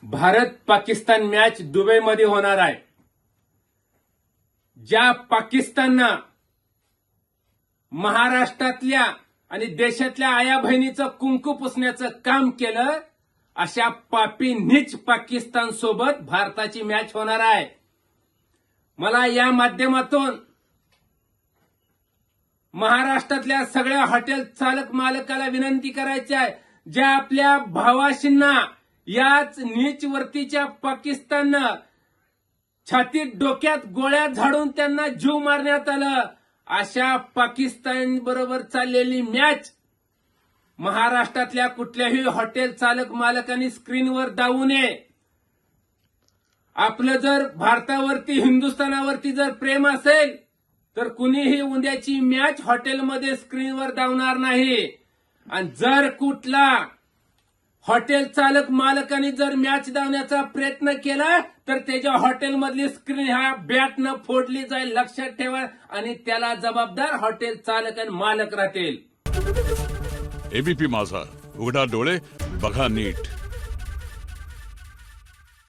Bharat Pakistan match दुबईमध्ये होणार आहे. ज्या पाकिस्ताननं महाराष्ट्रातल्या आणि देशातल्या आया बहिणीचं कुंकू पुसण्याचं काम केलं, अशा पापी नीच पाकिस्तान सोबत भारताची मॅच होणार आहे. मला या माध्यमातून महाराष्ट्रातल्या सगळ्या हॉटेल चालक मालकाला विनंती करायची आहे, ज्या आपल्या भावाशींना याच नीच वर्तीच्या पाकिस्ताननं छातीत डोक्यात गोळ्या झाडून त्यांना जीव मारण्यात आलं, अशा पाकिस्तान बरोबर चाललेली मॅच महाराष्ट्रातल्या कुठल्याही हॉटेल चालक मालकांनी स्क्रीनवर दावू नये. आपलं जर भारतावरती हिंदुस्थानावरती जर प्रेम असेल तर कुणीही उद्याची मॅच हॉटेलमध्ये स्क्रीनवर दावणार नाही. आणि जर कुठला हॉटेल चालक मालकांनी जर मॅच धावण्याचा प्रयत्न केला तर त्याच्या हॉटेलमधली स्क्रीन ह्या बॅटनं फोडली जाईल, लक्षात ठेवा. आणि त्याला जबाबदार हॉटेल चालक आणि मालक राहतील. एबीपी माझा, उघडा डोळे बघा नीट.